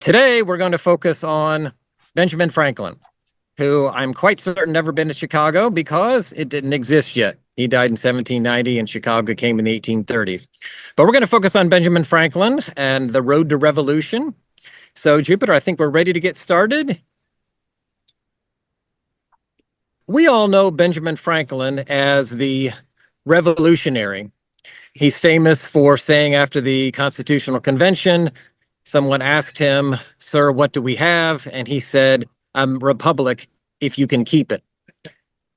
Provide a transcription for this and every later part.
Today, we're going to focus on Benjamin Franklin, who I'm quite certain never been to Chicago because it didn't exist yet. He died in 1790 and Chicago came in the 1830s. But we're going to focus on Benjamin Franklin and the road to revolution. So, Jupiter, I think we're ready to get started. We all know Benjamin Franklin as the revolutionary. He's famous for saying after the Constitutional Convention, someone asked him, "Sir, what do we have?" And he said, "Republic, if you can keep it."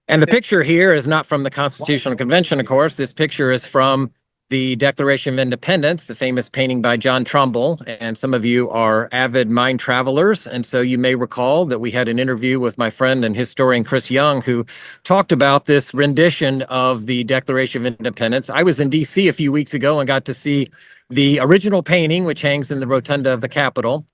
And the picture here is not from the Constitutional Convention, of course. This picture is from the Declaration of Independence, the famous painting by John Trumbull. And some of you are avid mind travelers. And so you may recall that we had an interview with my friend and historian Chris Young, who talked about this rendition of the Declaration of Independence. I was in D.C. a few weeks ago and got to see the original painting, which hangs in the rotunda of the Capitol.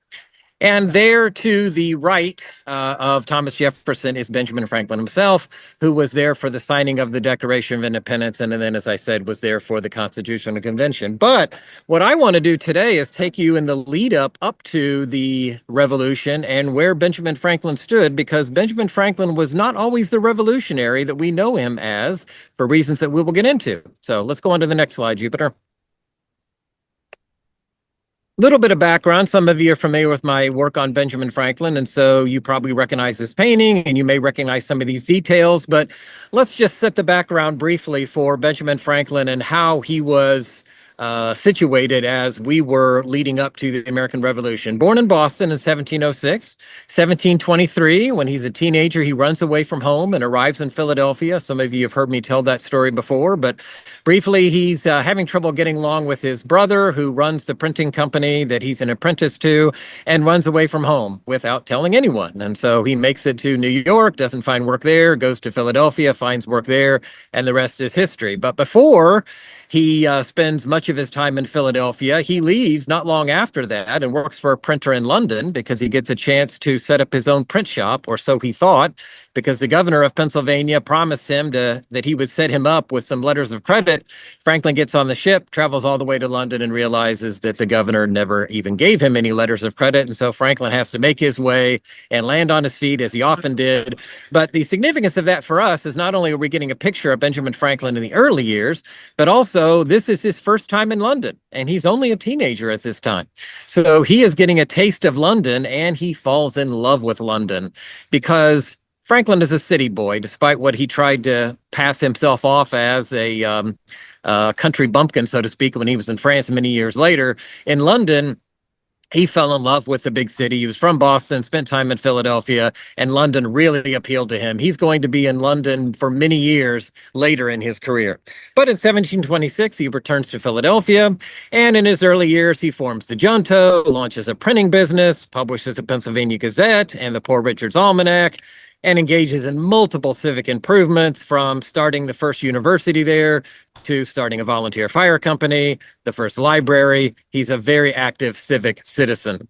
And there to the right of Thomas Jefferson is Benjamin Franklin himself, who was there for the signing of the Declaration of Independence. And then, as I said, was there for the Constitutional Convention. But what I want to do today is take you in the lead up to the revolution and where Benjamin Franklin stood, because Benjamin Franklin was not always the revolutionary that we know him as, for reasons that we will get into. So let's go on to the next slide, Jupiter. Little bit of background. Some of you are familiar with my work on Benjamin Franklin, and so you probably recognize this painting and you may recognize some of these details, but let's just set the background briefly for Benjamin Franklin and how he was situated as we were leading up to the American Revolution. Born in Boston in 1706, 1723, when he's a teenager, he runs away from home and arrives in Philadelphia. Some of you have heard me tell that story before, but briefly, he's having trouble getting along with his brother, who runs the printing company that he's an apprentice to, and runs away from home without telling anyone. And so he makes it to New York, doesn't find work there, goes to Philadelphia, finds work there, and the rest is history. But before he spends much of his time in Philadelphia, he leaves not long after that and works for a printer in London because he gets a chance to set up his own print shop, or so he thought, because the governor of Pennsylvania promised him that he would set him up with some letters of credit. Franklin gets on the ship, travels all the way to London, and realizes that the governor never even gave him any letters of credit. And so Franklin has to make his way and land on his feet, as he often did. But the significance of that for us is not only are we getting a picture of Benjamin Franklin in the early years, but also this is his first time in London, and he's only a teenager at this time. So he is getting a taste of London, and he falls in love with London because Franklin is a city boy, despite what he tried to pass himself off as a country bumpkin, so to speak, when he was in France many years later. In London, he fell in love with the big city. He was from Boston, spent time in Philadelphia, and London really appealed to him. He's going to be in London for many years later in his career. But in 1726, he returns to Philadelphia, and in his early years, he forms the Junto, launches a printing business, publishes the Pennsylvania Gazette and the Poor Richard's Almanac, and engages in multiple civic improvements, from starting the first university there to starting a volunteer fire company, the first library. He's a very active civic citizen.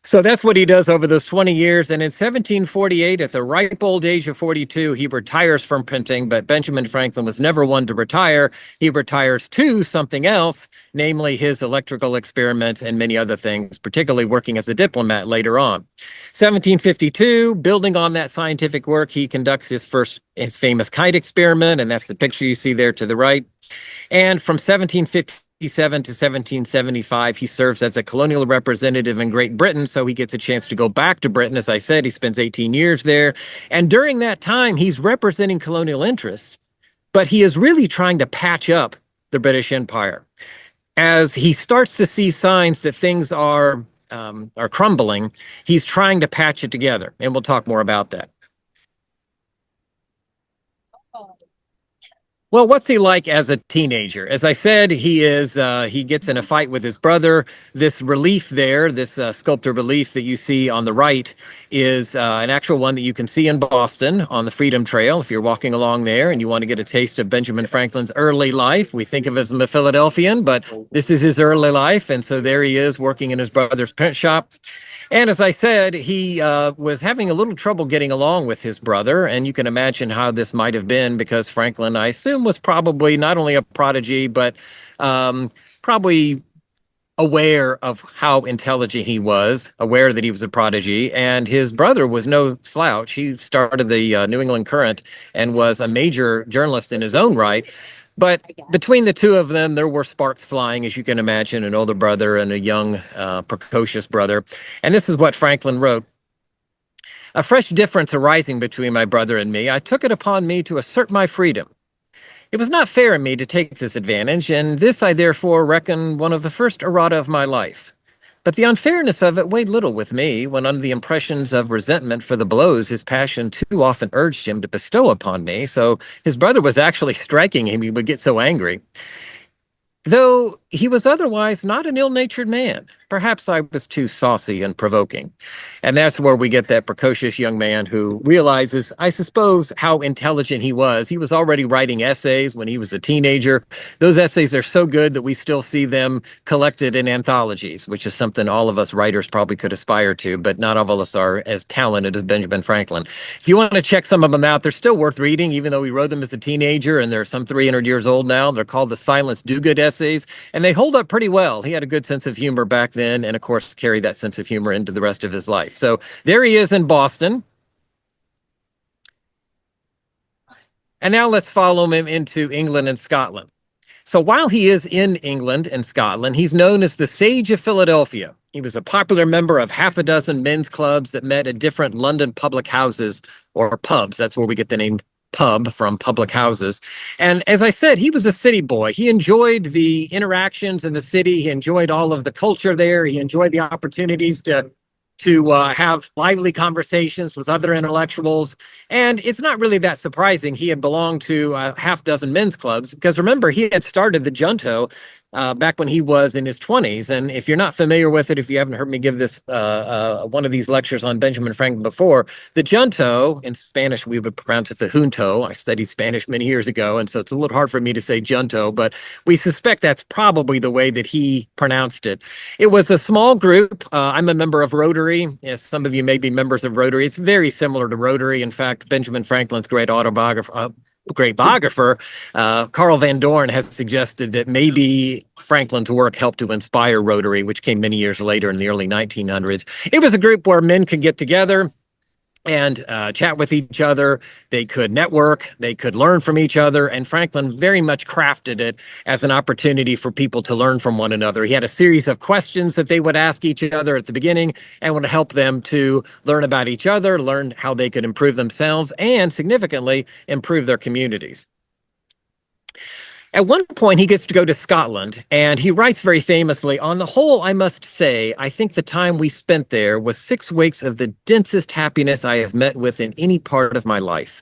So that's what he does over those 20 years. And in 1748, at the ripe old age of 42, he retires from printing. But Benjamin Franklin was never one to retire. He retires to something else, namely his electrical experiments and many other things, particularly working as a diplomat later on. 1752, building on that scientific work, he conducts his famous kite experiment, and that's the picture you see there to the right. And from 1757 to 1775, he serves as a colonial representative in Great Britain, so he gets a chance to go back to Britain. As I said, he spends 18 years there. And during that time, he's representing colonial interests, but he is really trying to patch up the British Empire. As he starts to see signs that things are crumbling, he's trying to patch it together, and we'll talk more about that. Well, what's he like as a teenager? As I said, he gets in a fight with his brother. This relief there, this sculptor relief that you see on the right, is an actual one that you can see in Boston on the Freedom Trail. If you're walking along there and you want to get a taste of Benjamin Franklin's early life, we think of him as a Philadelphian, but this is his early life. And so there he is working in his brother's print shop. And as I said, he was having a little trouble getting along with his brother. And you can imagine how this might have been, because Franklin, I assume, was probably not only a prodigy, but probably aware of how intelligent he was, aware that he was a prodigy, and his brother was no slouch. He started the New England Current and was a major journalist in his own right. But between the two of them, there were sparks flying, as you can imagine, an older brother and a young, precocious brother. And this is what Franklin wrote. A fresh difference arising between my brother and me, I took it upon me to assert my freedom. It was not fair in me to take this advantage, and this I therefore reckon one of the first errata of my life. But the unfairness of it weighed little with me, when under the impressions of resentment for the blows his passion too often urged him to bestow upon me. So his brother was actually striking him, he would get so angry. Though he was otherwise not an ill-natured man. Perhaps I was too saucy and provoking. And that's where we get that precocious young man who realizes, I suppose, how intelligent he was. He was already writing essays when he was a teenager. Those essays are so good that we still see them collected in anthologies, which is something all of us writers probably could aspire to, but not all of us are as talented as Benjamin Franklin. If you want to check some of them out, they're still worth reading, even though he wrote them as a teenager, and they're some 300 years old now. They're called the Silence Do-Good essays, and they hold up pretty well. He had a good sense of humor back then, and of course carried that sense of humor into the rest of his life. So there he is in Boston. And now let's follow him into England and Scotland. So while he is in England and Scotland, he's known as the Sage of Philadelphia. He was a popular member of half a dozen men's clubs that met at different London public houses or pubs. That's where we get the name pub from, public houses. And as I said, he was a city boy. He enjoyed the interactions in the city. He enjoyed all of the culture there. He enjoyed the opportunities to have lively conversations with other intellectuals. And it's not really that surprising. He had belonged to a half dozen men's clubs, because remember, he had started the Junto back when he was in his 20s. And if you're not familiar with it, if you haven't heard me give this one of these lectures on Benjamin Franklin before, the Junto, in Spanish we would pronounce it the Junto. I studied Spanish many years ago, and so it's a little hard for me to say Junto, but we suspect that's probably the way that he pronounced it. It was a small group. I'm a member of Rotary. Yes, some of you may be members of Rotary. It's very similar to Rotary. In fact, Benjamin Franklin's great biographer, Carl Van Dorn, has suggested that maybe Franklin's work helped to inspire Rotary, which came many years later in the early 1900s. It was a group where men could get together and chat with each other. They could network, they could learn from each other, and Franklin very much crafted it as an opportunity for people to learn from one another. He had a series of questions that they would ask each other at the beginning and would help them to learn about each other, learn how they could improve themselves, and significantly improve their communities. At one point, he gets to go to Scotland, and he writes very famously, on the whole, I must say, I think the time we spent there was 6 weeks of the densest happiness I have met with in any part of my life.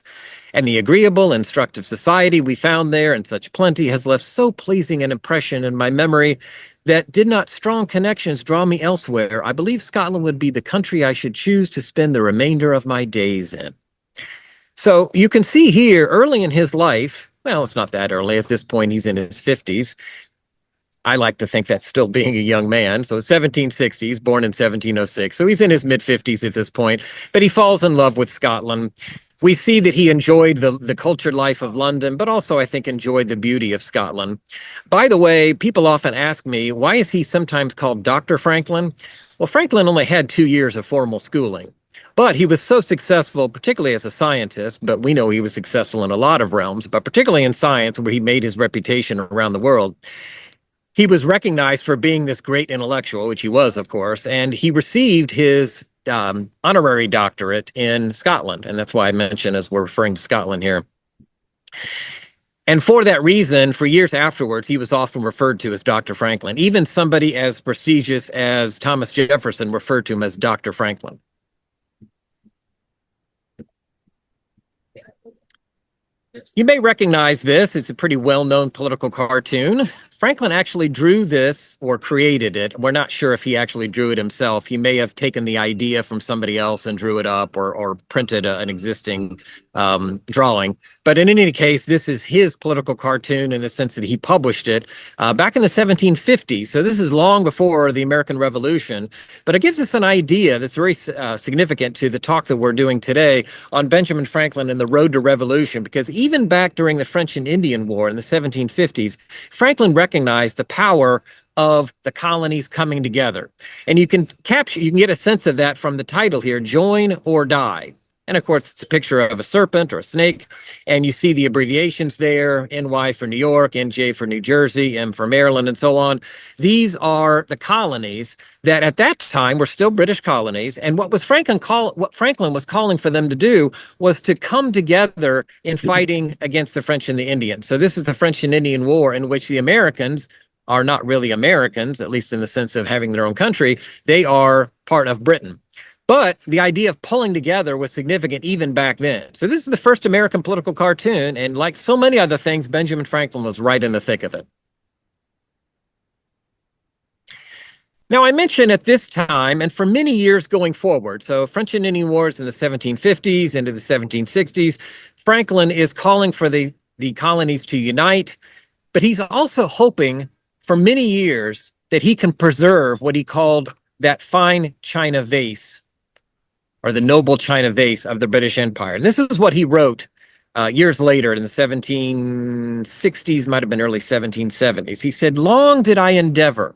And the agreeable, instructive society we found there in such plenty has left so pleasing an impression in my memory that did not strong connections draw me elsewhere, I believe Scotland would be the country I should choose to spend the remainder of my days in. So you can see here, early in his life, well, it's not that early. At this point, he's in his 50s. I like to think that's still being a young man. So 1760s, born in 1706. So he's in his mid-50s at this point, but he falls in love with Scotland. We see that he enjoyed the cultured life of London, but also, I think, enjoyed the beauty of Scotland. By the way, people often ask me, why is he sometimes called Dr. Franklin? Well, Franklin only had 2 years of formal schooling. But he was so successful, particularly as a scientist, but we know he was successful in a lot of realms, but particularly in science, where he made his reputation around the world. He was recognized for being this great intellectual, which he was, of course, and he received his honorary doctorate in Scotland. And that's why I mention, as we're referring to Scotland here. And for that reason, for years afterwards, he was often referred to as Dr. Franklin. Even somebody as prestigious as Thomas Jefferson referred to him as Dr. Franklin. You may recognize this. It's a pretty well-known political cartoon. Franklin actually drew this or created it. We're not sure if he actually drew it himself. He may have taken the idea from somebody else and drew it up, or printed an existing drawing. But in any case, this is his political cartoon in the sense that he published it back in the 1750s. So this is long before the American Revolution. But it gives us an idea that's very significant to the talk that we're doing today on Benjamin Franklin and the road to revolution. Because even back during the French and Indian War in the 1750s, Franklin recognized the power of the colonies coming together. And you can get a sense of that from the title here, Join or Die. And of course, it's a picture of a serpent or a snake. And you see the abbreviations there, NY for New York, NJ for New Jersey, M for Maryland, and so on. These are the colonies that at that time were still British colonies. And what Franklin was calling for them to do was to come together in fighting against the French and the Indians. So this is the French and Indian War, in which the Americans are not really Americans, at least in the sense of having their own country. They are part of Britain. But the idea of pulling together was significant even back then. So this is the first American political cartoon, and like so many other things, Benjamin Franklin was right in the thick of it. Now, I mentioned at this time, and for many years going forward, so French and Indian Wars in the 1750s into the 1760s, Franklin is calling for the colonies to unite, but he's also hoping for many years that he can preserve what he called that fine china vase, or the noble china vase of the British Empire. And this is what he wrote years later in the 1760s, might have been early 1770s. He said, "Long did I endeavor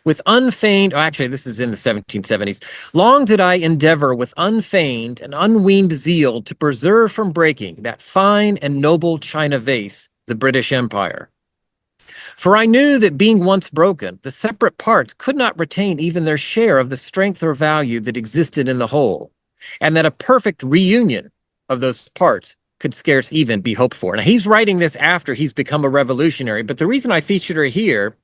with unfeigned," actually, this is in the 1770s, "long did I endeavor with unfeigned and unweaned zeal to preserve from breaking that fine and noble china vase, the British Empire. For I knew that being once broken, the separate parts could not retain even their share of the strength or value that existed in the whole, and that a perfect reunion of those parts could scarce even be hoped for." Now, he's writing this after he's become a revolutionary, but the reason I featured her here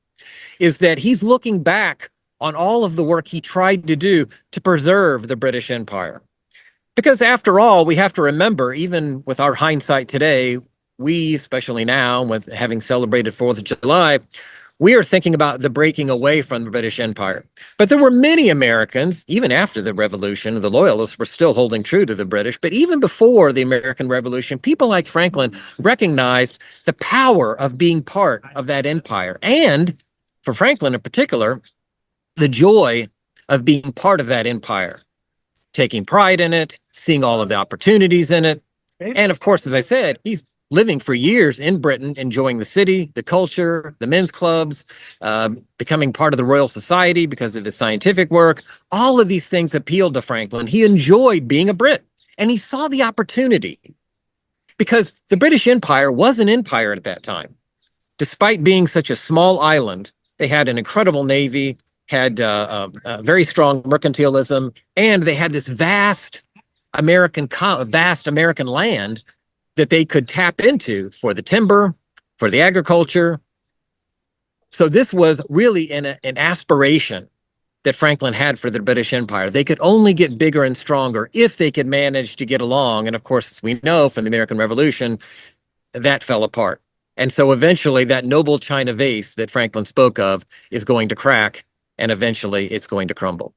is that he's looking back on all of the work he tried to do to preserve the British Empire. Because after all, we have to remember, even with our hindsight today, we, especially now, with having celebrated 4th of July, we are thinking about the breaking away from the British Empire. But there were many Americans, even after the Revolution, the Loyalists were still holding true to the British. But even before the American Revolution, people like Franklin recognized the power of being part of that empire. And for Franklin in particular, the joy of being part of that empire, taking pride in it, seeing all of the opportunities in it. And of course, as I said, he's living for years in Britain, enjoying the city, the culture, the men's clubs, becoming part of the Royal Society because of his scientific work. All of these things appealed to Franklin. He enjoyed being a Brit, and he saw the opportunity because the British Empire was an empire at that time. Despite being such a small island, they had an incredible navy, had very strong mercantilism, and they had this vast American land that they could tap into for the timber, for the agriculture. So this was really an aspiration that Franklin had for the British Empire. They could only get bigger and stronger if they could manage to get along. And of course, as we know from the American Revolution, that fell apart. And so eventually that noble china vase that Franklin spoke of is going to crack, and eventually it's going to crumble.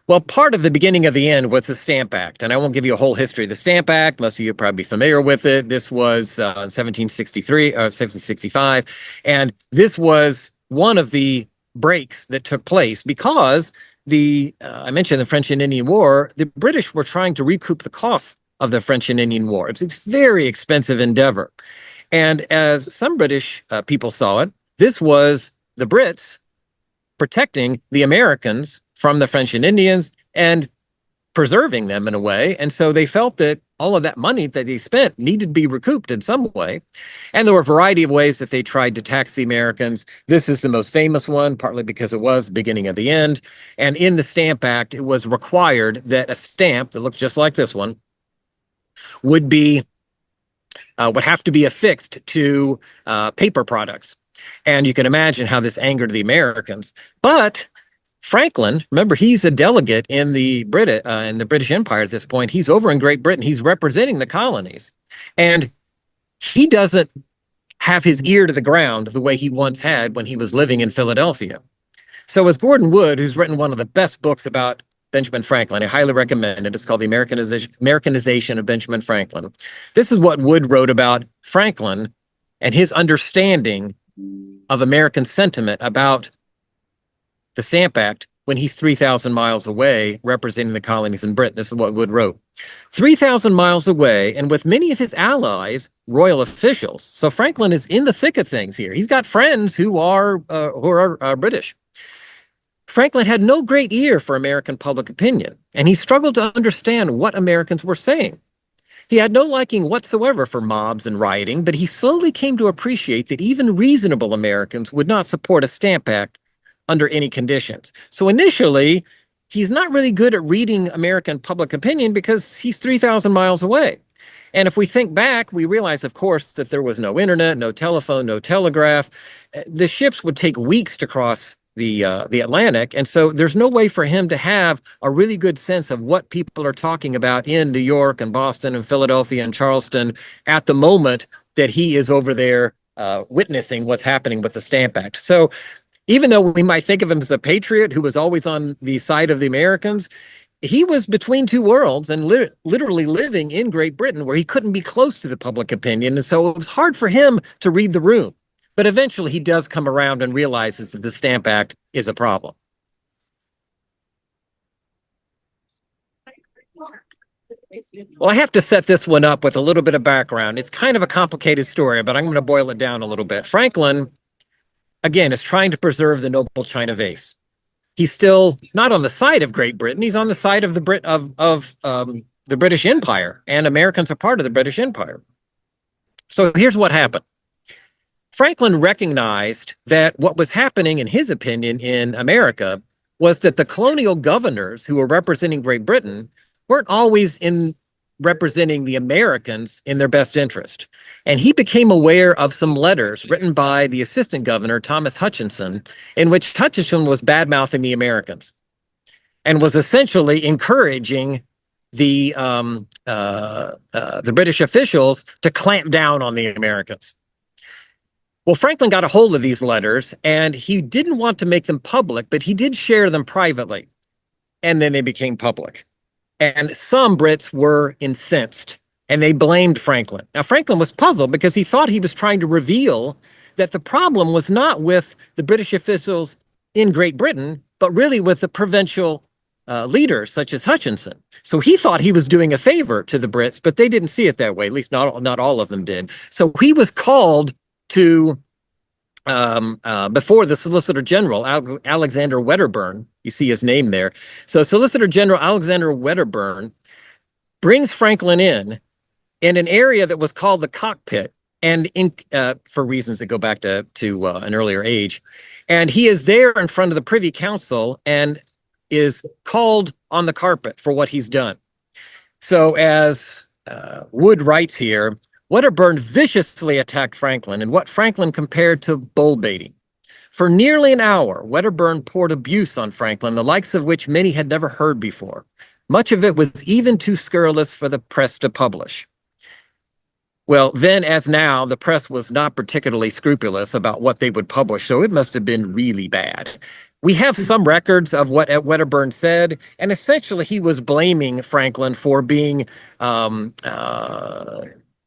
Well, part of the beginning of the end was the Stamp Act, and I won't give you a whole history of the Stamp Act. Most of you are probably familiar with it. This was 1763 or 1765, and this was one of the breaks that took place because I mentioned the French and Indian War. The British were trying to recoup the costs of the French and Indian War. It's a very expensive endeavor, and as some British people saw it, this was the Brits protecting the Americans from the French and Indians and preserving them in a way. And so they felt that all of that money that they spent needed to be recouped in some way. And there were a variety of ways that they tried to tax the Americans. This is the most famous one, partly because it was the beginning of the end. And in the Stamp Act, it was required that a stamp that looked just like this one would have to be affixed to paper products. And you can imagine how this angered the Americans. But Franklin, remember, he's a delegate in the British Empire at this point. He's over in Great Britain. He's representing the colonies. And he doesn't have his ear to the ground the way he once had when he was living in Philadelphia. So as Gordon Wood, who's written one of the best books about Benjamin Franklin, I highly recommend it. It's called The Americanization of Benjamin Franklin. This is what Wood wrote about Franklin and his understanding of American sentiment about the Stamp Act when he's 3,000 miles away representing the colonies in Britain. This is what Wood wrote. 3,000 miles away, and with many of his allies, royal officials. So Franklin is in the thick of things here. He's got friends who are British. Franklin had no great ear for American public opinion, and he struggled to understand what Americans were saying. He had no liking whatsoever for mobs and rioting, but he slowly came to appreciate that even reasonable Americans would not support a Stamp Act under any conditions. So initially, he's not really good at reading American public opinion because he's 3,000 miles away. And if we think back, we realize, of course, that there was no internet, no telephone, no telegraph. The ships would take weeks to cross the Atlantic, and so there's no way for him to have a really good sense of what people are talking about in New York and Boston and Philadelphia and Charleston at the moment that he is over there witnessing what's happening with the Stamp Act. So even though we might think of him as a patriot who was always on the side of the Americans, he was between two worlds and literally living in Great Britain where he couldn't be close to the public opinion. And so it was hard for him to read the room. But eventually he does come around and realizes that the Stamp Act is a problem. Well, I have to set this one up with a little bit of background. It's kind of a complicated story, but I'm going to boil it down a little bit. Franklin, again, is trying to preserve the noble china vase. He's still not on the side of Great Britain. He's on the side of the British Empire, and Americans are part of the British Empire. So here's what happened. Franklin recognized that what was happening, in his opinion, in America was that the colonial governors who were representing Great Britain weren't always in representing the Americans in their best interest. And he became aware of some letters written by the assistant governor, Thomas Hutchinson, in which Hutchinson was bad-mouthing the Americans and was essentially encouraging the British officials to clamp down on the Americans. Well, Franklin got a hold of these letters, and he didn't want to make them public, but he did share them privately, and then they became public. And some Brits were incensed, and they blamed Franklin. Now, Franklin was puzzled because he thought he was trying to reveal that the problem was not with the British officials in Great Britain, but really with the provincial leaders such as Hutchinson. So he thought he was doing a favor to the Brits, but they didn't see it that way. At least not all of them did. So he was called to before the Solicitor General, Alexander Wedderburn. You see his name there. So Solicitor General Alexander Wedderburn brings Franklin in an area that was called the cockpit, and for reasons that go back to an earlier age. And he is there in front of the Privy Council and is called on the carpet for what he's done. So as Wood writes here, Wedderburn viciously attacked Franklin in what Franklin compared to bull baiting. For nearly an hour, Wedderburn poured abuse on Franklin, the likes of which many had never heard before. Much of it was even too scurrilous for the press to publish. Well, then as now, the press was not particularly scrupulous about what they would publish, so it must have been really bad. We have some records of what Wedderburn said, and essentially he was blaming Franklin for being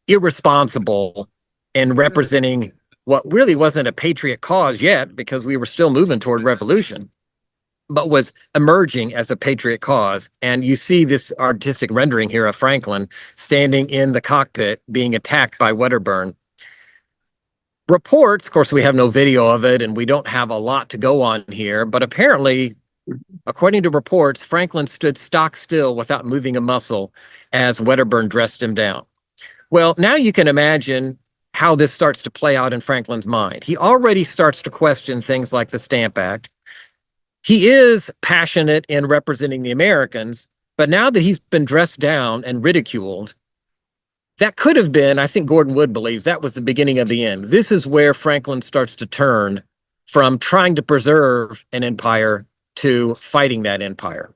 irresponsible and representing what really wasn't a patriot cause yet, because we were still moving toward revolution, but was emerging as a patriot cause. And you see this artistic rendering here of Franklin standing in the cockpit being attacked by Wedderburn. Reports, of course, we have no video of it, and we don't have a lot to go on here, but apparently, according to reports, Franklin stood stock still without moving a muscle as Wedderburn dressed him down. Well, now you can imagine how this starts to play out in Franklin's mind. He already starts to question things like the Stamp Act. He is passionate in representing the Americans, but now that he's been dressed down and ridiculed, that could have been, I think Gordon Wood believes, that was the beginning of the end. This is where Franklin starts to turn from trying to preserve an empire to fighting that empire.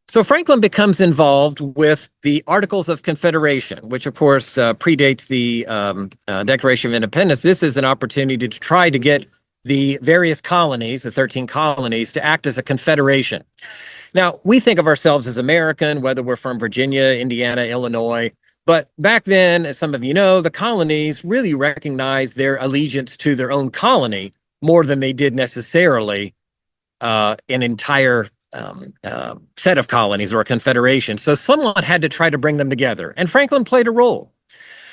So Franklin becomes involved with the Articles of Confederation, which of course predates the Declaration of Independence. This is an opportunity to try to get the various colonies, the 13 colonies, to act as a confederation. Now, we think of ourselves as American, whether we're from Virginia, Indiana, Illinois, But back then, as some of you know, the colonies really recognized their allegiance to their own colony more than they did necessarily an entire set of colonies or a confederation. So someone had to try to bring them together, and Franklin played a role.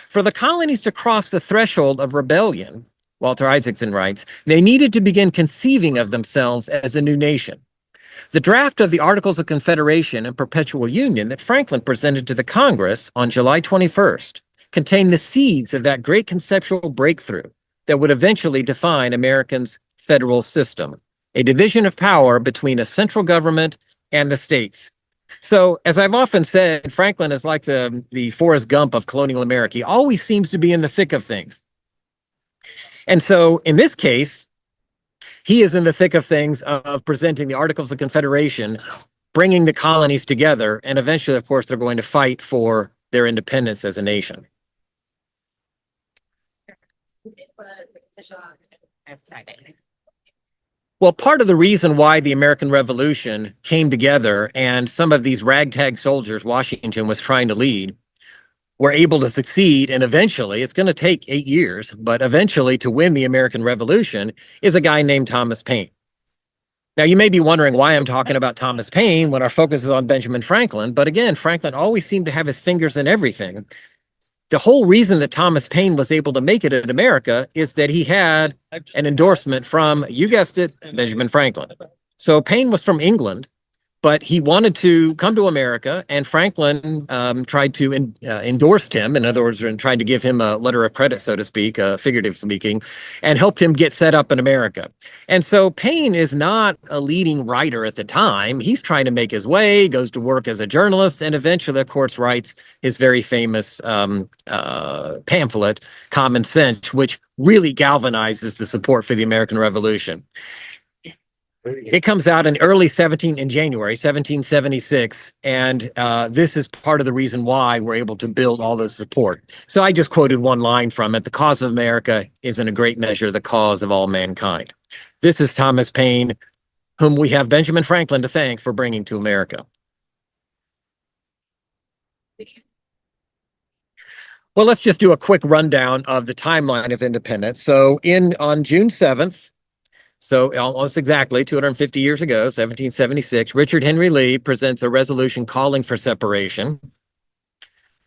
For the colonies to cross the threshold of rebellion, Walter Isaacson writes, they needed to begin conceiving of themselves as a new nation. The draft of the Articles of Confederation and Perpetual Union that Franklin presented to the Congress on July 21st contained the seeds of that great conceptual breakthrough that would eventually define America's federal system, a division of power between a central government and the states. So, as I've often said, Franklin is like the Forrest Gump of colonial America. He always seems to be in the thick of things. And so, in this case, he is in the thick of things of presenting the Articles of Confederation, bringing the colonies together, and eventually, of course, they're going to fight for their independence as a nation. Well, part of the reason why the American Revolution came together and some of these ragtag soldiers Washington was trying to lead were able to succeed, and eventually, it's going to take 8 years, but eventually to win the American Revolution, is a guy named Thomas Paine. Now, you may be wondering why I'm talking about Thomas Paine when our focus is on Benjamin Franklin, but again, Franklin always seemed to have his fingers in everything. The whole reason that Thomas Paine was able to make it in America is that he had an endorsement from, you guessed it, Benjamin Franklin. So Paine was from England, but he wanted to come to America, and Franklin tried to endorse him, in other words, and tried to give him a letter of credit, so to speak, figurative speaking, and helped him get set up in America. And so Paine is not a leading writer at the time. He's trying to make his way, goes to work as a journalist, and eventually, of course, writes his very famous pamphlet, Common Sense, which really galvanizes the support for the American Revolution. It comes out in January 1776, and this is part of the reason why we're able to build all this support. So I just quoted one line from it. The cause of America is in a great measure the cause of all mankind. This is Thomas Paine, whom we have Benjamin Franklin to thank for bringing to America. Well, let's just do a quick rundown of the timeline of independence. So on June 7th, so almost exactly 250 years ago, 1776, Richard Henry Lee presents a resolution calling for separation.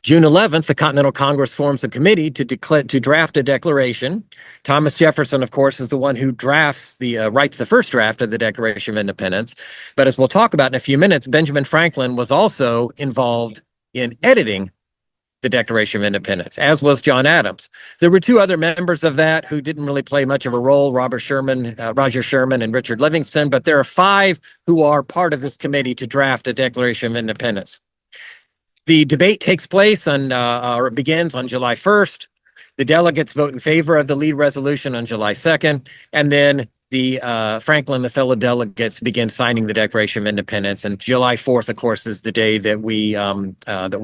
June 11th, the Continental Congress forms a committee to draft a declaration. Thomas Jefferson, of course, is the one who writes the first draft of the Declaration of Independence. But as we'll talk about in a few minutes, Benjamin Franklin was also involved in editing the Declaration of Independence, as was John Adams. There were two other members of that who didn't really play much of a role, Roger Sherman and Richard Livingston, but there are 5 who are part of this committee to draft a Declaration of Independence. The debate takes place or begins on July 1st. The delegates vote in favor of the lead resolution on July 2nd, and then the Franklin, the fellow delegates, begin signing the Declaration of Independence. And July 4th, of course, is the day that we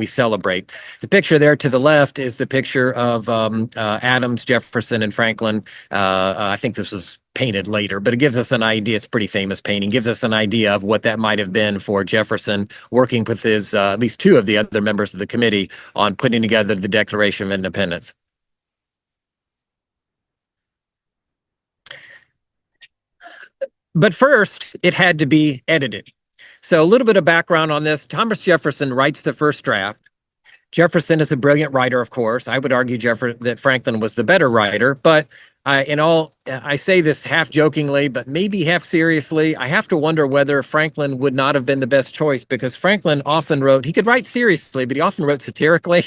celebrate. The picture there to the left is the picture of Adams, Jefferson, and Franklin. I think this was painted later, but it gives us an idea. It's a pretty famous painting. Gives us an idea of what that might have been for Jefferson, working with his at least 2 of the other members of the committee on putting together the Declaration of Independence. But first, it had to be edited. So a little bit of background on this. Thomas Jefferson writes the first draft. Jefferson is a brilliant writer, of course. I would argue that Franklin was the better writer, but I say this half jokingly, but maybe half seriously. I have to wonder whether Franklin would not have been the best choice, because Franklin often he could write seriously, but he often wrote satirically,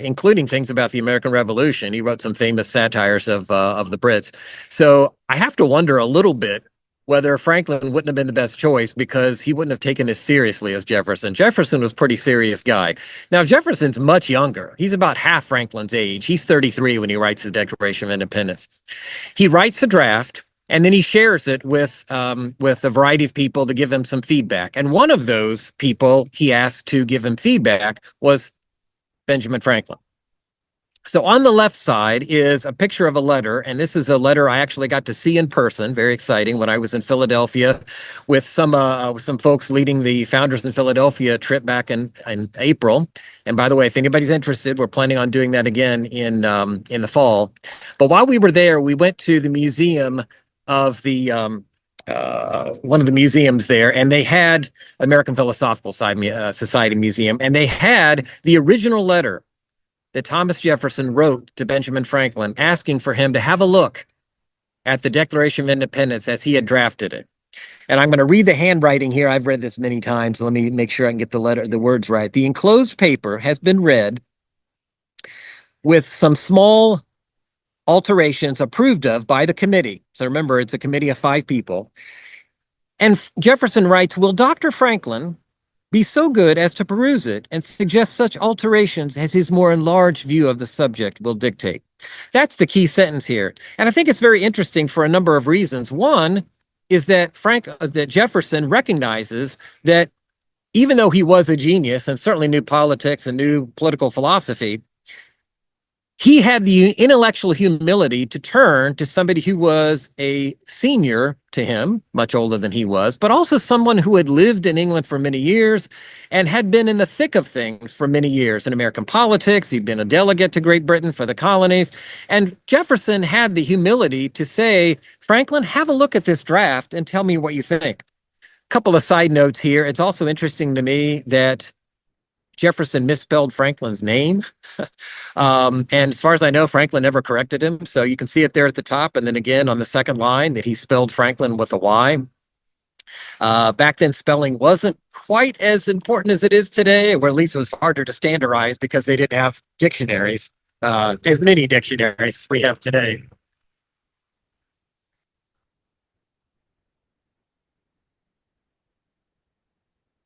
including things about the American Revolution. He wrote some famous satires of the Brits. So I have to wonder a little bit whether Franklin wouldn't have been the best choice, because he wouldn't have taken as seriously as Jefferson. Jefferson was a pretty serious guy. Now, Jefferson's much younger. He's about half Franklin's age. He's 33 when he writes the Declaration of Independence. He writes the draft, and then he shares it with a variety of people to give him some feedback. And one of those people he asked to give him feedback was Benjamin Franklin. So on the left side is a picture of a letter, and this is a letter I actually got to see in person. Very exciting when I was in Philadelphia with some folks leading the Founders in Philadelphia trip back in April. And by the way, if anybody's interested, we're planning on doing that again in the fall. But while we were there, we went to the museum of the one of the museums there, and they had American Philosophical Society Museum, and they had the original letter that Thomas Jefferson wrote to Benjamin Franklin asking for him to have a look at the Declaration of Independence as he had drafted it. And I'm going to read the handwriting here. I've read this many times. Let me make sure I can get the words right. The enclosed paper has been read with some small alterations approved of by the committee. So remember, it's a committee of 5 people. And Jefferson writes, will Dr. Franklin be so good as to peruse it and suggest such alterations as his more enlarged view of the subject will dictate? That's the key sentence here. And I think it's very interesting for a number of reasons. One is that that Jefferson recognizes that even though he was a genius and certainly knew politics and knew political philosophy, he had the intellectual humility to turn to somebody who was a senior to him, much older than he was, but also someone who had lived in England for many years and had been in the thick of things for many years in American politics. He'd been a delegate to Great Britain for the colonies. And Jefferson had the humility to say, Franklin, have a look at this draft and tell me what you think. A couple of side notes here. It's also interesting to me that Jefferson misspelled Franklin's name. And as far as I know, Franklin never corrected him. So you can see it there at the top. And then again on the second line that he spelled Franklin with a Y. Back then, spelling wasn't quite as important as it is today, or at least it was harder to standardize because they didn't have dictionaries, as many dictionaries as we have today.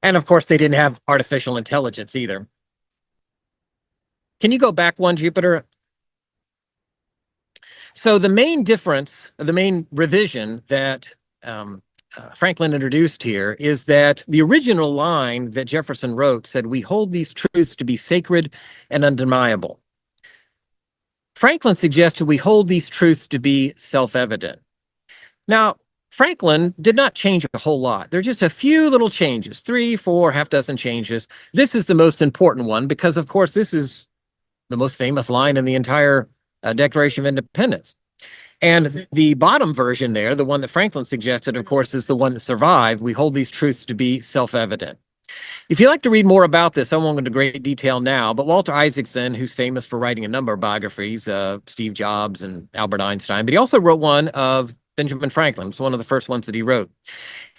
And of course, they didn't have artificial intelligence either. Can you go back one, Jupiter? So the main difference, the main revision that Franklin introduced here is that the original line that Jefferson wrote said, we hold these truths to be sacred and undeniable. Franklin suggested we hold these truths to be self-evident. Now, Franklin did not change a whole lot. There are just a few little changes, 3, 4, half dozen changes. This is the most important one because, of course, this is the most famous line in the entire Declaration of Independence. And the bottom version there, the one that Franklin suggested, of course, is the one that survived. We hold these truths to be self-evident. If you'd like to read more about this, I won't go into great detail now, but Walter Isaacson, who's famous for writing a number of biographies, Steve Jobs and Albert Einstein, but he also wrote one of Benjamin Franklin. It's one of the first ones that he wrote.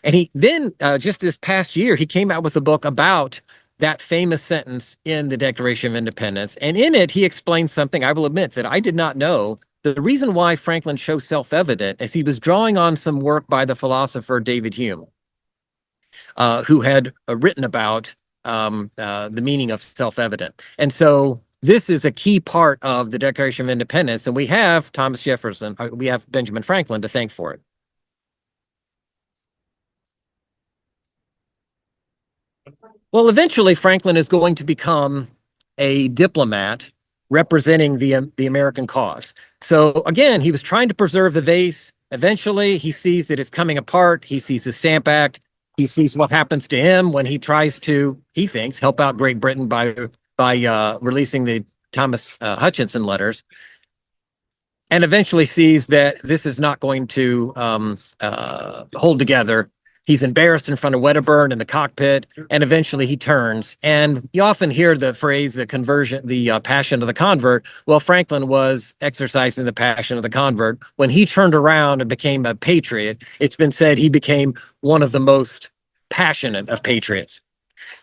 And he then, just this past year, he came out with a book about that famous sentence in the Declaration of Independence. And in it, he explains something I will admit that I did not know. The reason why Franklin chose self-evident is he was drawing on some work by the philosopher David Hume, who had written about the meaning of self-evident. And so this is a key part of the Declaration of Independence. And we have Thomas Jefferson, we have Benjamin Franklin to thank for it. Well, eventually, Franklin is going to become a diplomat representing the American cause. So again, he was trying to preserve the vase. Eventually, he sees that it's coming apart. He sees the Stamp Act. He sees what happens to him when he tries to, he thinks, help out Great Britain by releasing the Thomas Hutchinson letters, and eventually sees that this is not going to hold together. He's embarrassed in front of Wedderburn in the cockpit, and eventually he turns. And you often hear the phrase, the conversion, the passion of the convert. Well, Franklin was exercising the passion of the convert. When he turned around and became a patriot, it's been said he became one of the most passionate of patriots.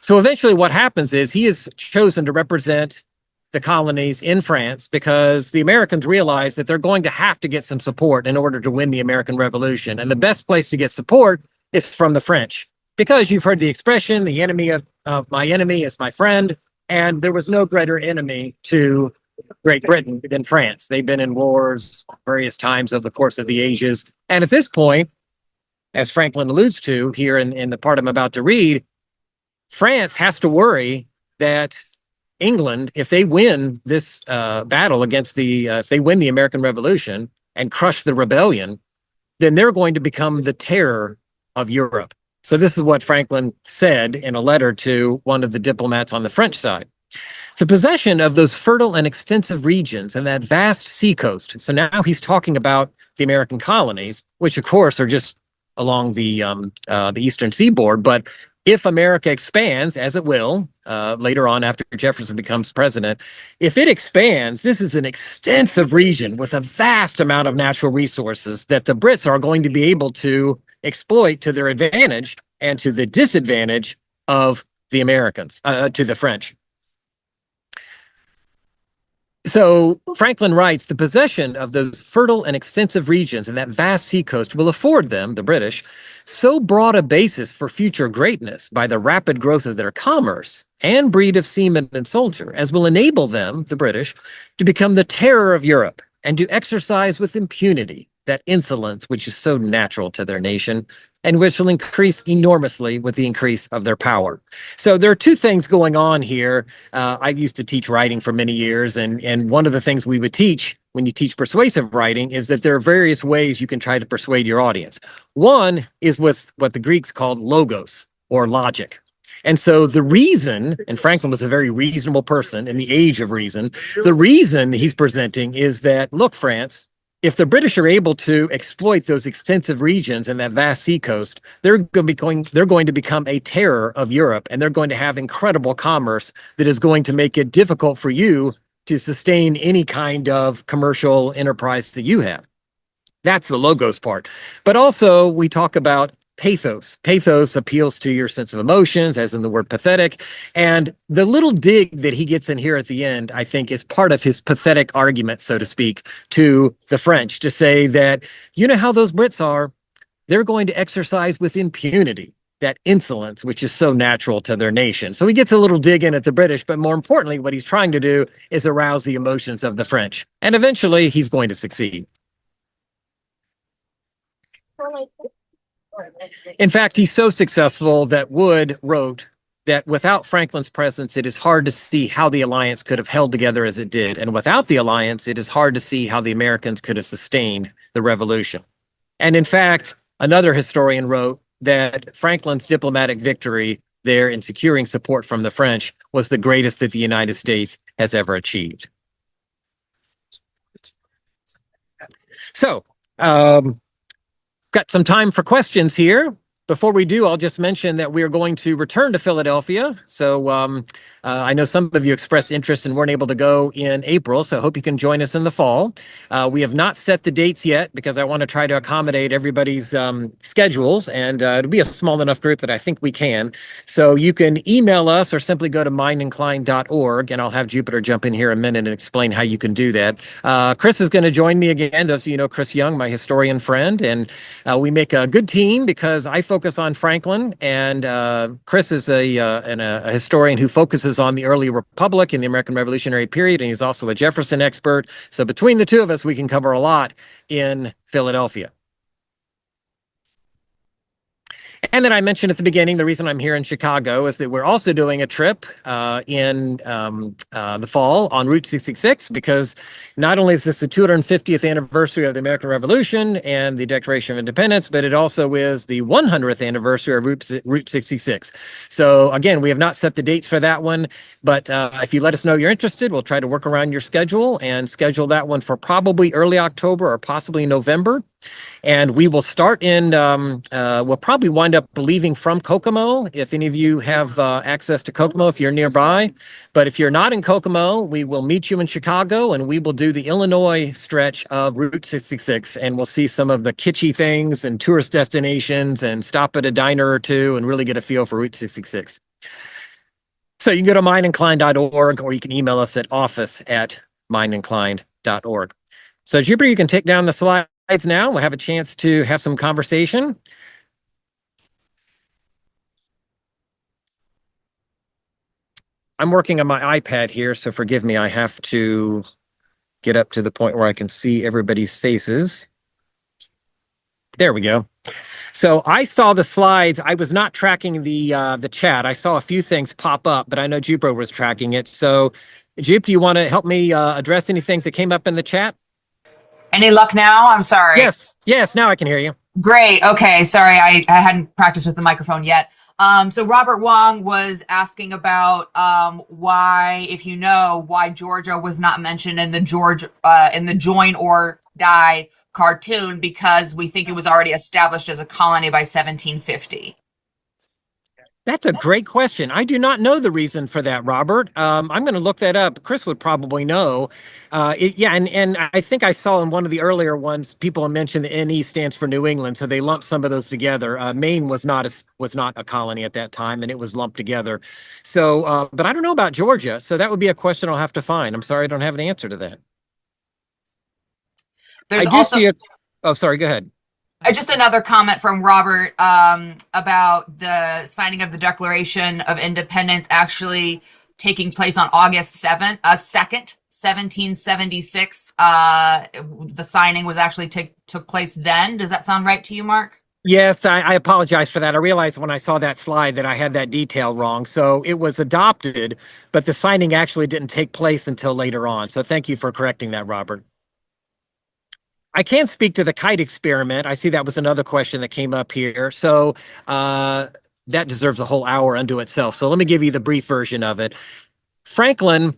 So eventually what happens is he is chosen to represent the colonies in France because the Americans realize that they're going to have to get some support in order to win the American Revolution. And the best place to get support is from the French, because you've heard the expression, the enemy of my enemy is my friend. And there was no greater enemy to Great Britain than France. They've been in wars various times over the course of the ages. And at this point, as Franklin alludes to here in the part I'm about to read, France has to worry that England, if they win this battle against if they win the American Revolution and crush the rebellion, then they're going to become the terror of Europe. So this is what Franklin said in a letter to one of the diplomats on the French side. The possession of those fertile and extensive regions and that vast seacoast. So now he's talking about the American colonies, which of course are just along the eastern seaboard. But if America expands, as it will later on after Jefferson becomes president, if it expands, this is an extensive region with a vast amount of natural resources that the Brits are going to be able to exploit to their advantage and to the disadvantage of the Americans, to the French. So Franklin writes, the possession of those fertile and extensive regions and that vast seacoast will afford them, the British, so broad a basis for future greatness by the rapid growth of their commerce and breed of seamen and soldier, as will enable them, the British, to become the terror of Europe and to exercise with impunity that insolence which is so natural to their nation and which will increase enormously with the increase of their power. So there are two things going on here. I used to teach writing for many years, and one of the things we would teach when you teach persuasive writing is that there are various ways you can try to persuade your audience. One is with what the Greeks called logos, or logic. And so the reason, and Franklin was a very reasonable person in the age of reason, the reason he's presenting is that, look, France, if the British are able to exploit those extensive regions and that vast seacoast, they're going to become a terror of Europe, and they're going to have incredible commerce that is going to make it difficult for you to sustain any kind of commercial enterprise that you have. That's the logos part. But also we talk about pathos. Pathos appeals to your sense of emotions, as in the word pathetic. And the little dig that he gets in here at the end, I think, is part of his pathetic argument, so to speak, to the French, to say that, you know how those Brits are, they're going to exercise with impunity that insolence, which is so natural to their nation. So he gets a little dig in at the British, but more importantly, what he's trying to do is arouse the emotions of the French. And eventually he's going to succeed. In fact, he's so successful that Wood wrote that without Franklin's presence, it is hard to see how the alliance could have held together as it did. And without the alliance, it is hard to see how the Americans could have sustained the revolution. And in fact, another historian wrote that Franklin's diplomatic victory there in securing support from the French was the greatest that the United States has ever achieved. So, got some time for questions here. Before we do, I'll just mention that we are going to return to Philadelphia. So I know some of you expressed interest and weren't able to go in April, so I hope you can join us in the fall. We have not set the dates yet because I want to try to accommodate everybody's schedules, and it'll be a small enough group that I think we can. So you can email us or simply go to mindincline.org, and I'll have Jupiter jump in here in a minute and explain how you can do that. Chris is going to join me again. Those of you know Chris Young, my historian friend, and we make a good team because I focus on Franklin, and Chris is a historian who focuses on the early Republic and the American Revolutionary period, and he's also a Jefferson expert. So between the two of us, we can cover a lot in Philadelphia. And then I mentioned at the beginning, the reason I'm here in Chicago is that we're also doing a trip in the fall on Route 66, because not only is this the 250th anniversary of the American Revolution and the Declaration of Independence, but it also is the 100th anniversary of Route 66. So again, we have not set the dates for that one, but if you let us know you're interested, we'll try to work around your schedule and schedule that one for probably early October or possibly November. And we will start in, we'll probably wind up leaving from Kokomo, if any of you have access to Kokomo, if you're nearby. But if you're not in Kokomo, we will meet you in Chicago, and we will do the Illinois stretch of Route 66, and we'll see some of the kitschy things and tourist destinations and stop at a diner or two and really get a feel for Route 66. So you can go to mindincline.org, or you can email us at office@mindincline.org. So Jupiter, you can take down the slides now. We'll have a chance to have some conversation. I'm working on my iPad here, so forgive me. I have to get up to the point where I can see everybody's faces. There we go. So I saw the slides. I was not tracking the chat. I saw a few things pop up, but I know Jupiter was tracking it. So, Jupe, do you want to help me address any things that came up in the chat? Any luck now? I'm sorry. Yes, yes. Now I can hear you. Great. Okay. Sorry, I hadn't practiced with the microphone yet. So Robert Wong was asking about why, if you know, why Georgia was not mentioned in the Join or Die cartoon, because we think it was already established as a colony by 1750. That's a great question. I do not know the reason for that, Robert. I'm going to look that up. Chris would probably know. Yeah, and I think I saw in one of the earlier ones, people mentioned the NE stands for New England, so they lumped some of those together. Maine was not a colony at that time, and it was lumped together. So, but I don't know about Georgia, so that would be a question I'll have to find. I'm sorry, I don't have an answer to that. I There's do also see it. Oh, sorry. Go ahead. just another comment from Robert about the signing of the Declaration of Independence actually taking place on August 2nd, 1776. The signing was actually took place then. Does that sound right to you, Mark? Yes, I apologize for that. I realized when I saw that slide that I had that detail wrong. So it was adopted, but the signing actually didn't take place until later on. So thank you for correcting that, Robert. I can speak to the kite experiment. I see that was another question that came up here. So that deserves a whole hour unto itself. So let me give you the brief version of it. Franklin,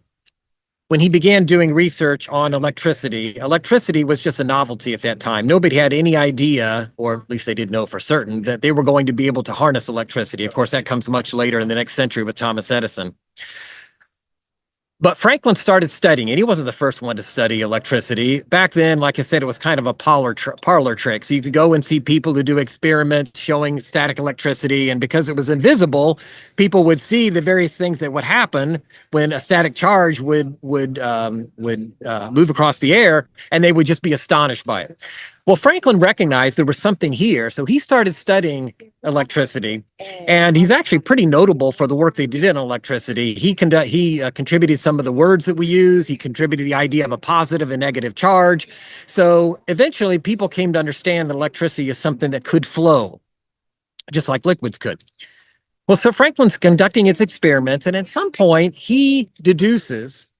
when he began doing research on electricity, electricity was just a novelty at that time. Nobody had any idea, or at least they didn't know for certain, that they were going to be able to harness electricity. Of course, that comes much later in the next century with Thomas Edison. But Franklin started studying, and he wasn't the first one to study electricity. Back then, like I said, it was kind of a parlor trick. So you could go and see people who do experiments showing static electricity, and because it was invisible, people would see the various things that would happen when a static charge would move across the air, and they would just be astonished by it. Well, Franklin recognized there was something here, so he started studying electricity, and he's actually pretty notable for the work they did in electricity. He contributed some of the words that we use. He contributed the idea of a positive and negative charge. So eventually, people came to understand that electricity is something that could flow, just like liquids could. Well, so Franklin's conducting his experiments, and at some point, he deduces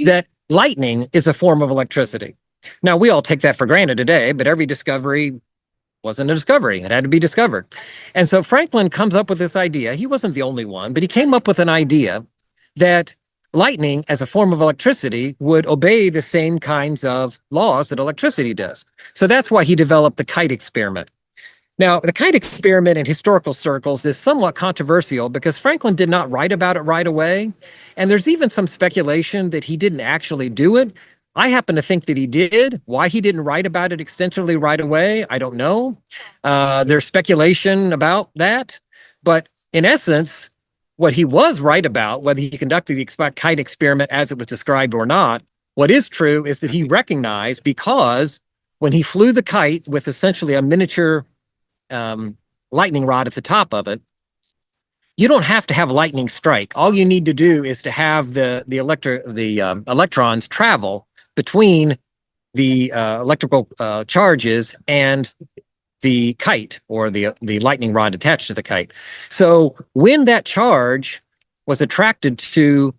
that lightning is a form of electricity. Now, we all take that for granted today, but every discovery wasn't a discovery. It had to be discovered. And so Franklin comes up with this idea. He wasn't the only one, but he came up with an idea that lightning as a form of electricity would obey the same kinds of laws that electricity does. So that's why he developed the kite experiment. Now, the kite experiment in historical circles is somewhat controversial because Franklin did not write about it right away. And there's even some speculation that he didn't actually do it. I happen to think that he did. Why he didn't write about it extensively right away, I don't know. There's speculation about that. But in essence, what he was right about, whether he conducted the kite experiment as it was described or not, what is true is that he recognized, because when he flew the kite with essentially a miniature lightning rod at the top of it, you don't have to have lightning strike. All you need to do is to have the electrons travel between the electrical charges and the kite, or the lightning rod attached to the kite. So when that charge was attracted to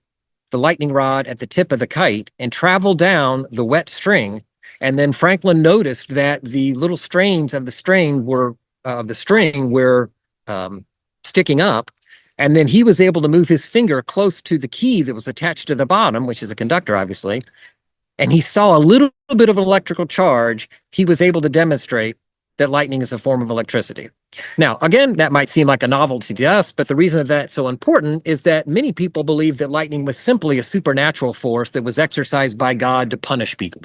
the lightning rod at the tip of the kite and traveled down the wet string, and then Franklin noticed that the little strains of the string were sticking up. And then he was able to move his finger close to the key that was attached to the bottom, which is a conductor, obviously. And he saw a little bit of an electrical charge. He was able to demonstrate that lightning is a form of electricity. Now, again, that might seem like a novelty to us, but the reason that that's so important is that many people believe that lightning was simply a supernatural force that was exercised by God to punish people.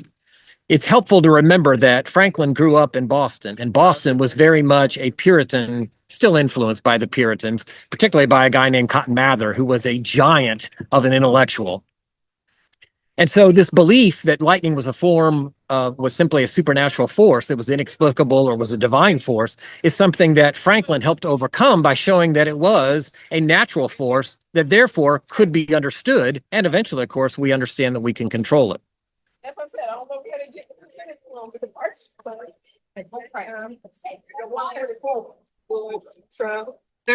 It's helpful to remember that Franklin grew up in Boston, and Boston was very much a Puritan, still influenced by the Puritans, particularly by a guy named Cotton Mather, who was a giant of an intellectual. And so this belief that lightning was simply a supernatural force that was inexplicable or was a divine force is something that Franklin helped overcome by showing that it was a natural force that therefore could be understood. And eventually, of course, we understand that we can control it.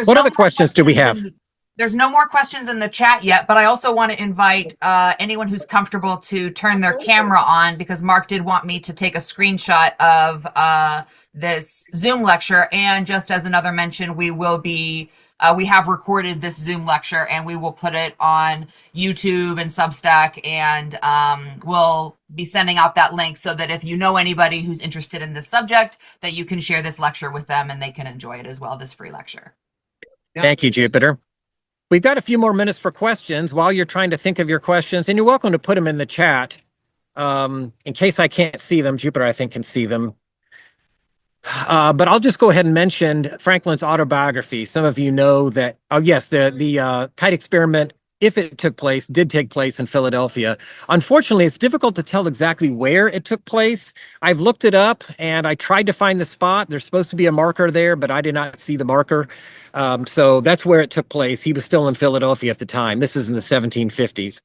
What other questions do we have? There's no more questions in the chat yet, but I also want to invite anyone who's comfortable to turn their camera on, because Mark did want me to take a screenshot of this Zoom lecture. And just as another mention, we have recorded this Zoom lecture and we will put it on YouTube and Substack, and we'll be sending out that link so that if you know anybody who's interested in this subject, that you can share this lecture with them and they can enjoy it as well, this free lecture. Thank you, Jupiter. We've got a few more minutes for questions while you're trying to think of your questions, and you're welcome to put them in the chat. In case I can't see them, Jupiter, I think, can see them. But I'll just go ahead and mention Franklin's autobiography. Some of you know that, oh yes, the kite experiment, if it took place, did take place in Philadelphia. Unfortunately, it's difficult to tell exactly where it took place. I've looked it up and I tried to find the spot. There's supposed to be a marker there, but I did not see the marker. So that's where it took place. He was still in Philadelphia at the time. This is in the 1750s.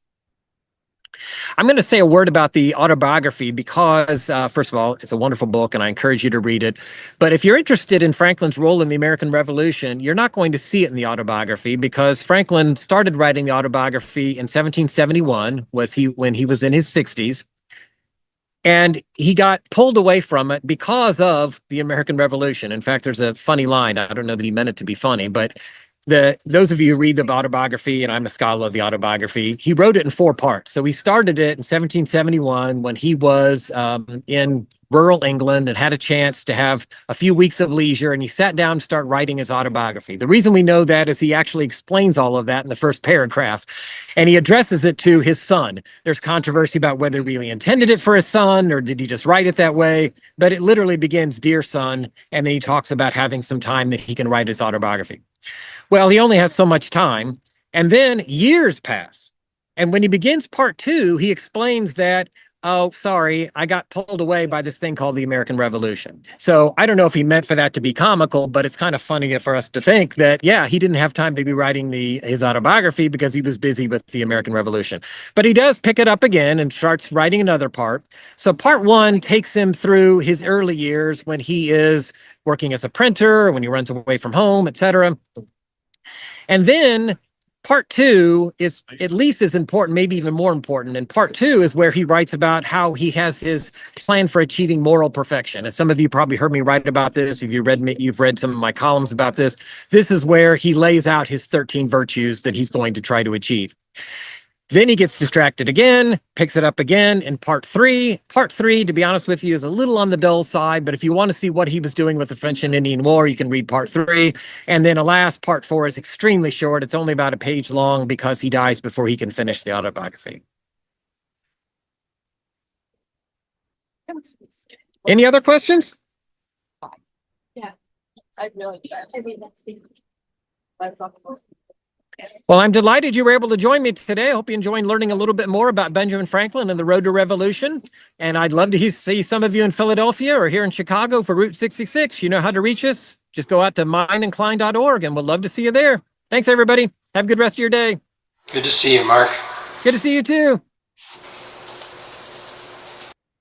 I'm going to say a word about the autobiography because, first of all, it's a wonderful book and I encourage you to read it. But if you're interested in Franklin's role in the American Revolution, you're not going to see it in the autobiography, because Franklin started writing the autobiography in 1771, when he was in his 60s. And he got pulled away from it because of the American Revolution. In fact, there's a funny line. I don't know that he meant it to be funny, but those of you who read the autobiography, and I'm a scholar of the autobiography, he wrote it in 4 parts. So he started it in 1771 when he was in rural England and had a chance to have a few weeks of leisure, and he sat down and started writing his autobiography. The reason we know that is he actually explains all of that in the first paragraph, and he addresses it to his son. There's controversy about whether he really intended it for his son or did he just write it that way, but it literally begins, "Dear son," and then he talks about having some time that he can write his autobiography. Well, he only has so much time, and then years pass. And when he begins part 2, he explains that, oh, sorry, I got pulled away by this thing called the American Revolution. So I don't know if he meant for that to be comical, but it's kind of funny for us to think that, yeah, he didn't have time to be writing his autobiography because he was busy with the American Revolution. But he does pick it up again and starts writing another part. So part 1 takes him through his early years when he is working as a printer, when he runs away from home, etc. And then part 2 is at least as important, maybe even more important. And part 2 is where he writes about how he has his plan for achieving moral perfection. And some of you probably heard me write about this. If you've read some of my columns about this. This is where he lays out his 13 virtues that he's going to try to achieve. Then he gets distracted again, picks it up again in part 3. Part 3, to be honest with you, is a little on the dull side, but if you want to see what he was doing with the French and Indian War, you can read part 3. And then alas, part 4 is extremely short. It's only about a page long because he dies before he can finish the autobiography. Any other questions? Yeah, I really, I mean, that's Well, I'm delighted you were able to join me today. I hope you enjoyed learning a little bit more about Benjamin Franklin and the road to revolution. And I'd love to see some of you in Philadelphia or here in Chicago for Route 66. You know how to reach us. Just go out to mindandklein.org and we'd love to see you there. Thanks, everybody. Have a good rest of your day. Good to see you, Mark. Good to see you too.